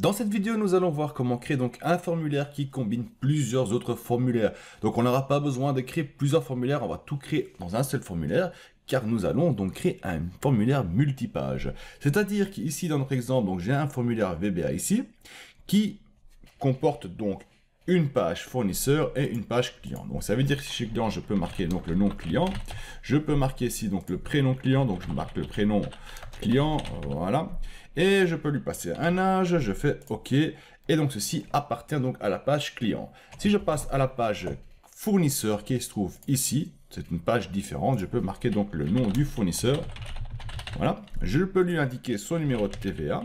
Dans cette vidéo, nous allons voir comment créer donc un formulaire qui combine plusieurs autres formulaires. Donc on n'aura pas besoin de créer plusieurs formulaires, on va tout créer dans un seul formulaire, car nous allons donc créer un formulaire multipage. C'est-à-dire qu'ici dans notre exemple, donc j'ai un formulaire VBA ici, qui comporte donc une page fournisseur et une page client. Donc ça veut dire que chez client, je peux marquer donc le nom client, je peux marquer ici donc le prénom client, donc je marque le prénom client, voilà. Et je peux lui passer un âge, je fais OK. Et donc ceci appartient donc à la page client. Si je passe à la page fournisseur qui se trouve ici, c'est une page différente, je peux marquer donc le nom du fournisseur. Voilà, je peux lui indiquer son numéro de TVA.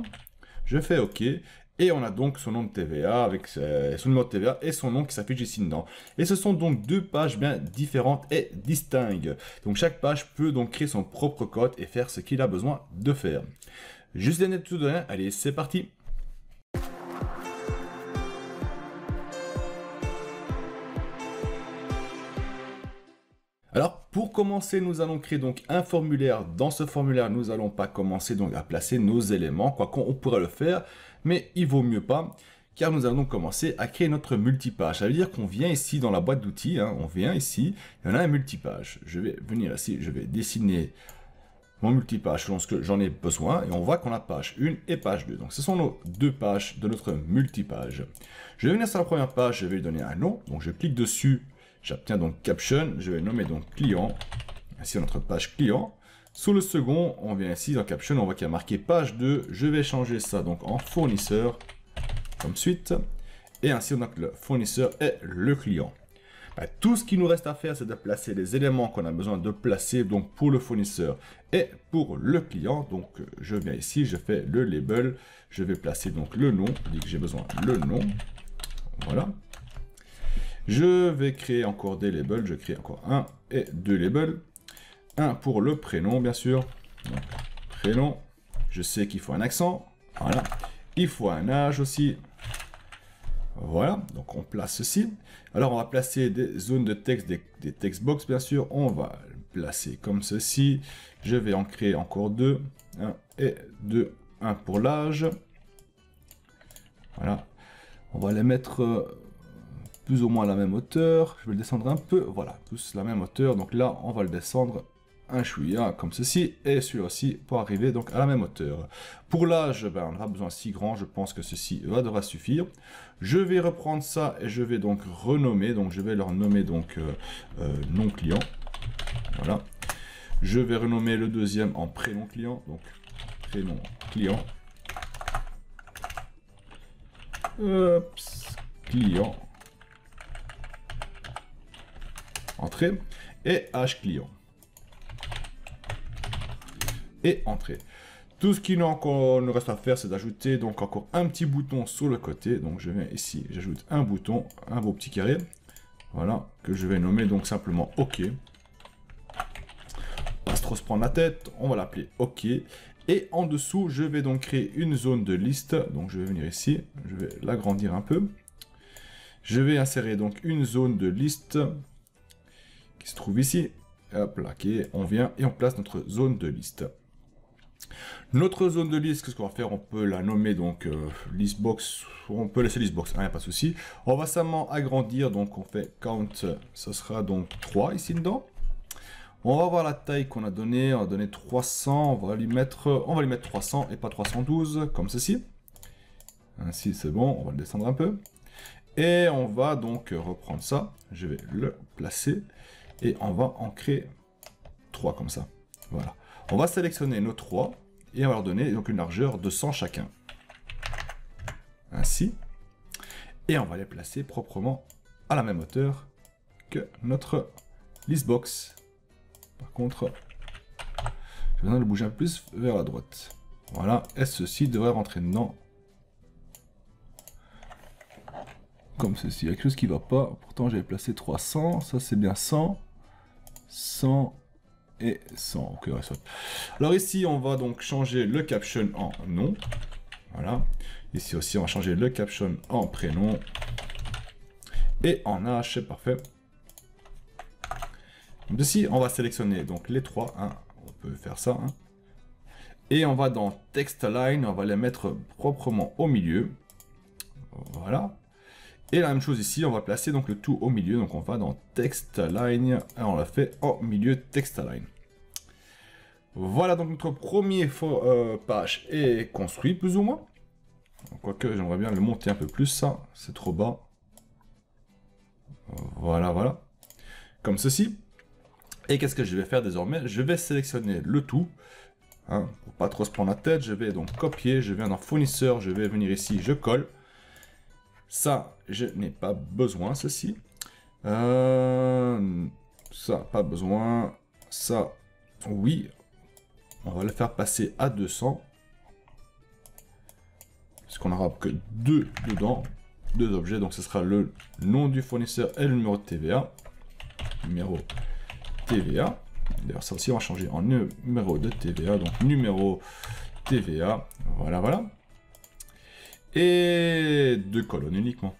Je fais OK. Et on a donc son nom de TVA avec son numéro de TVA et son nom qui s'affiche ici dedans. Et ce sont donc deux pages bien différentes et distinctes. Donc chaque page peut donc créer son propre code et faire ce qu'il a besoin de faire. Juste dernier tout de rien, allez, c'est parti. Alors, pour commencer, nous allons créer donc un formulaire. Dans ce formulaire, nous n'allons pas commencer donc à placer nos éléments, quoi qu'on pourrait le faire, mais il vaut mieux pas, car nous allons donc commencer à créer notre multipage. Ça veut dire qu'on vient ici dans la boîte d'outils, on vient ici, il y en a un multipage. Je vais venir ici, je vais dessiner mon multipage selon ce que j'en ai besoin, et on voit qu'on a page 1 et page 2. Donc ce sont nos deux pages de notre multipage. Je vais venir sur la première page, je vais lui donner un nom, donc je clique dessus, j'obtiens donc caption, je vais nommer donc client, ici notre page client. Sous le second, on vient ici dans caption, on voit qu'il y a marqué page 2, je vais changer ça donc en fournisseur, comme suite, et ainsi donc le fournisseur est le client. Tout ce qu'il nous reste à faire, c'est de placer les éléments qu'on a besoin de placer donc pour le fournisseur et pour le client. Donc je viens ici, je fais le label, je vais placer donc le nom, je dis que j'ai besoin le nom, voilà. Je vais créer encore des labels, je crée encore un et deux labels. Un pour le prénom, bien sûr. Donc, prénom, je sais qu'il faut un accent, voilà. Il faut un âge aussi. Voilà, donc on place ceci. Alors on va placer des zones de texte, des text box bien sûr. On va placer comme ceci. Je vais en créer encore deux. Un et deux. Un pour l'âge. Voilà. On va les mettre plus ou moins à la même hauteur. Je vais le descendre un peu. Voilà, tous la même hauteur. Donc là, on va le descendre un chouïa comme ceci, et celui-là aussi pour arriver donc à la même hauteur. Pour l'âge, on n'a besoin si grand, je pense que ceci devra suffire. Je vais reprendre ça et je vais donc renommer, donc je vais leur nommer donc nom client, voilà. Je vais renommer le deuxième en prénom client, donc prénom client, client, entrée, et âge client. Et entrée. Tout ce qu'il nous reste à faire, c'est d'ajouter donc encore un petit bouton sur le côté. Donc je viens ici, j'ajoute un bouton, un beau petit carré, voilà, que je vais nommer donc simplement OK. Pas trop se prendre la tête, on va l'appeler OK. Et en dessous, je vais donc créer une zone de liste. Donc je vais venir ici, je vais l'agrandir un peu. Je vais insérer donc une zone de liste qui se trouve ici. Hop là, OK, on vient et on place notre zone de liste. Notre zone de liste, qu'est-ce qu'on va faire? On peut la nommer donc listbox, on peut laisser listbox, il n'y a pas de souci. On va simplement agrandir, donc on fait count, ce sera donc 3 ici dedans. On va voir la taille qu'on a donnée, on a donné 300, on va lui mettre 300 et pas 312, comme ceci. Ainsi c'est bon, on va le descendre un peu. Et on va donc reprendre ça, je vais le placer, et on va en créer 3 comme ça, voilà. On va sélectionner nos 3 et on va leur donner donc une largeur de 100 chacun. Ainsi. Et on va les placer proprement à la même hauteur que notre listbox. Par contre, j'ai besoin de le bouger un peu plus vers la droite. Voilà. Et ceci devrait rentrer dedans. Comme ceci. Il y a quelque chose qui ne va pas. Pourtant, j'avais placé 300. Ça, c'est bien 100. 100. Et 100, ok, alors ici, on va donc changer le caption en nom. Voilà. Ici aussi, on va changer le caption en prénom. Et en âge, c'est parfait. Ici, on va sélectionner donc les 3. On peut faire ça. Et on va dans Text Align, on va les mettre proprement au milieu. Voilà. Et la même chose ici, on va placer donc le tout au milieu. Donc on va dans Text Align. Et on l'a fait en milieu Text Align. Voilà, donc notre premier page est construit, plus ou moins. Quoique, j'aimerais bien le monter un peu plus, ça. C'est trop bas. Voilà, voilà. Comme ceci. Et qu'est-ce que je vais faire désormais? Je vais sélectionner le tout. Hein, pour pas trop se prendre la tête, je vais donc copier. Je viens dans fournisseur, je vais venir ici, je colle. Ça, je n'ai pas besoin, ceci. Ça, pas besoin. Ça, oui. On va le faire passer à 200. Parce qu'on n'aura que 2 dedans. 2 objets. Donc ce sera le nom du fournisseur et le numéro de TVA. Numéro TVA. D'ailleurs, ça aussi, on va changer en numéro de TVA. Donc numéro TVA. Voilà, voilà. Et 2 colonnes uniquement.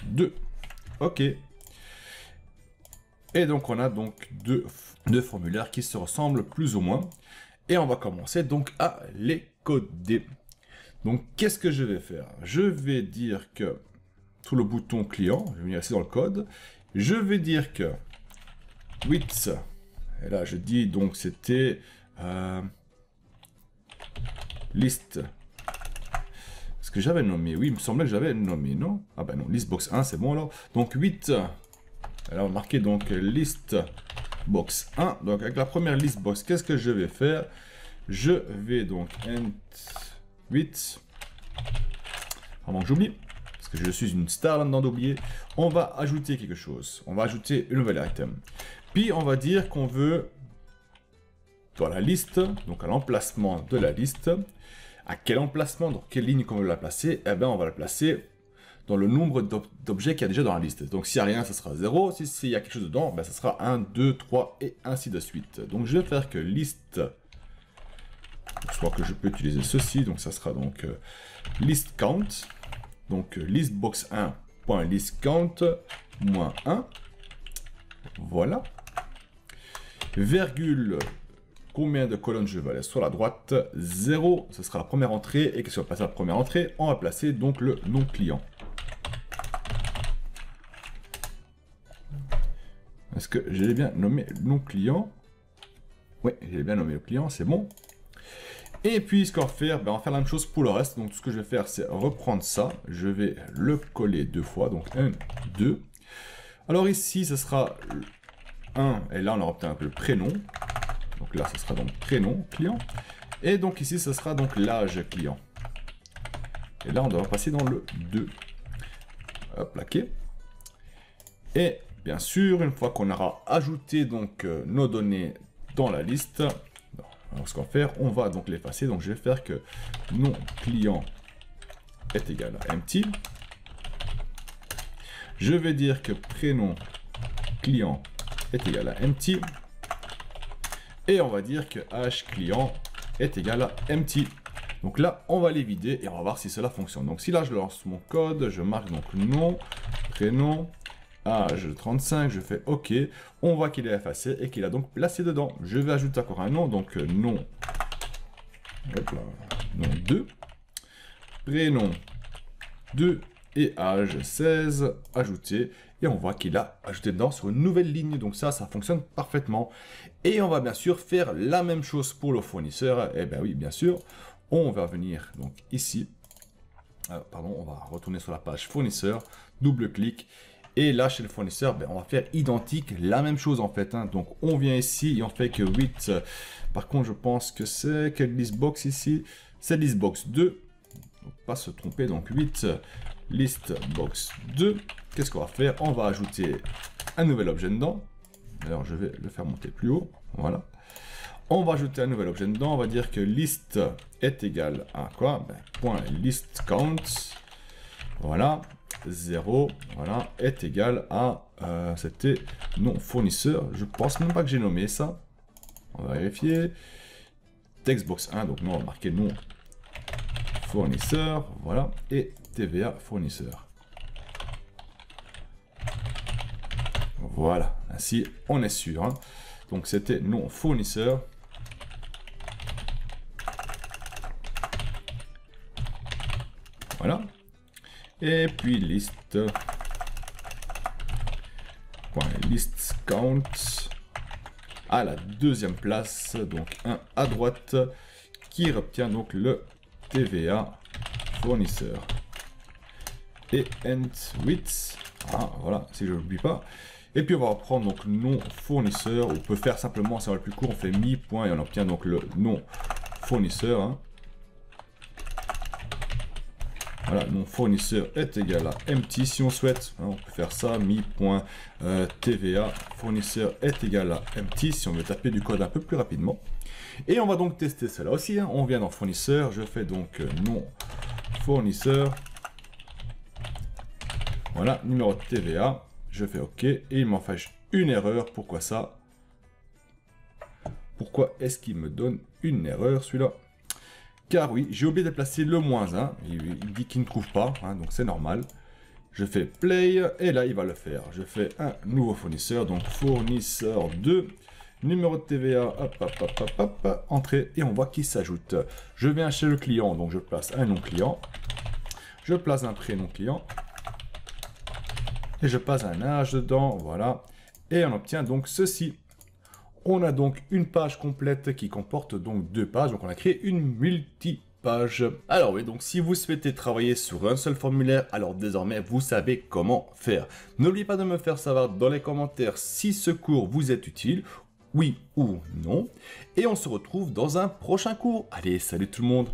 2. OK. Et donc, on a donc deux formulaires qui se ressemblent plus ou moins. Et on va commencer donc à les coder. Donc, qu'est-ce que je vais faire? Je vais dire que, sous le bouton client, je vais venir ici dans le code, je vais dire que width, et là je dis donc c'était list. Est-ce que j'avais nommé? Oui, il me semblait que j'avais nommé, non? Ah ben non, listbox 1, c'est bon alors. Donc 8, alors on va marquer donc listbox 1. Donc avec la première listbox, qu'est-ce que je vais faire? Je vais donc int 8, avant que j'oublie, parce que je suis une star là-dedans d'oublier, on va ajouter quelque chose. On va ajouter une nouvelle item. Puis on va dire qu'on veut, dans la liste, donc à l'emplacement de la liste, à quel emplacement, dans quelle ligne qu'on veut la placer, eh bien on va la placer dans le nombre d'objets qu'il y a déjà dans la liste. Donc s'il n'y a rien, ça sera 0. S'il y a quelque chose dedans, ben, ça sera 1, 2, 3 et ainsi de suite. Donc je vais faire que list, soit que je peux utiliser ceci, donc ça sera donc list count, donc listbox1.listCount moins 1, voilà, virgule, combien de colonnes je vais aller sur la droite, 0, ce sera la première entrée, et qu'est-ce qu'on va passer à la première entrée? On va placer donc le nom client. Est-ce que j'ai bien nommé le nom client? Oui, j'ai bien nommé le client, c'est bon. Et puis, ce qu'on va faire, ben, on va faire la même chose pour le reste. Donc, ce que je vais faire, c'est reprendre ça. Je vais le coller 2 fois. Donc, 1, 2. Alors ici, ce sera 1. Et là, on aura peut-être un peu le prénom. Donc là, ce sera donc prénom client. Et donc ici, ce sera donc l'âge client. Et là, on doit passer dans le 2. Hop, plaqué. Et bien sûr, une fois qu'on aura ajouté donc nos données dans la liste, alors ce qu'on va faire, on va donc l'effacer. Donc je vais faire que nom client est égal à empty. Je vais dire que prénom client est égal à empty. Et on va dire que h client est égal à empty. Donc là, on va les vider et on va voir si cela fonctionne. Donc si là, je lance mon code, je marque donc nom, prénom, âge 35, je fais OK. On voit qu'il est effacé et qu'il a donc placé dedans. Je vais ajouter encore un nom, donc nom, hop là, nom 2, prénom 2 et âge 16, ajouté. Et on voit qu'il a ajouté dedans sur une nouvelle ligne. Donc ça fonctionne parfaitement. Et on va bien sûr faire la même chose pour le fournisseur. Et bien oui, bien sûr, on va venir donc ici. Pardon, on va retourner sur la page fournisseur, double-clic. Et là, chez le fournisseur, ben, on va faire identique, la même chose en fait. Hein. Donc, on vient ici et on fait que 8. Par contre, je pense que c'est quelle listbox ici? C'est listbox 2. Donc, pas se tromper. Donc, 8 listbox 2. Qu'est-ce qu'on va faire? On va ajouter un nouvel objet dedans. Alors, je vais le faire monter plus haut. Voilà. On va ajouter un nouvel objet dedans. On va dire que list est égal à quoi? Ben, point list count. Voilà. 0, voilà, est égal à, c'était nom fournisseur, je pense même pas que j'ai nommé ça, on va vérifier, textbox 1, donc nous on va marquer nom fournisseur, voilà, et TVA fournisseur. Voilà, ainsi on est sûr, hein. Donc c'était nom fournisseur. Voilà. Et puis liste. List count à la deuxième place, donc un à droite, qui retient donc le TVA fournisseur. Et end with, voilà, si je n'oublie pas. Et puis on va reprendre donc nom fournisseur. On peut faire simplement, ça va le plus court, on fait mi point et on obtient donc le nom fournisseur. Hein. Voilà, mon fournisseur est égal à empty si on souhaite. Hein, on peut faire ça, mi.tva fournisseur est égal à empty si on veut taper du code un peu plus rapidement. Et on va donc tester cela aussi. Hein. On vient dans fournisseur, je fais donc nom fournisseur. Voilà, numéro de TVA. Je fais OK et il m'en fâche une erreur. Pourquoi ça? Pourquoi est-ce qu'il me donne une erreur celui-là? Car oui, j'ai oublié de placer le -1. Il dit qu'il ne trouve pas, hein, donc c'est normal. Je fais play et là il va le faire. Je fais un nouveau fournisseur, donc fournisseur 2. Numéro de TVA, hop, entrée et on voit qu'il s'ajoute. Je viens chez le client, donc je place un nom client. Je place un prénom client. Et je passe un âge dedans, voilà. Et on obtient donc ceci. On a donc une page complète qui comporte donc 2 pages. Donc on a créé une multipage. Alors oui, donc si vous souhaitez travailler sur un seul formulaire, alors désormais vous savez comment faire. N'oubliez pas de me faire savoir dans les commentaires si ce cours vous est utile, oui ou non. Et on se retrouve dans un prochain cours. Allez, salut tout le monde!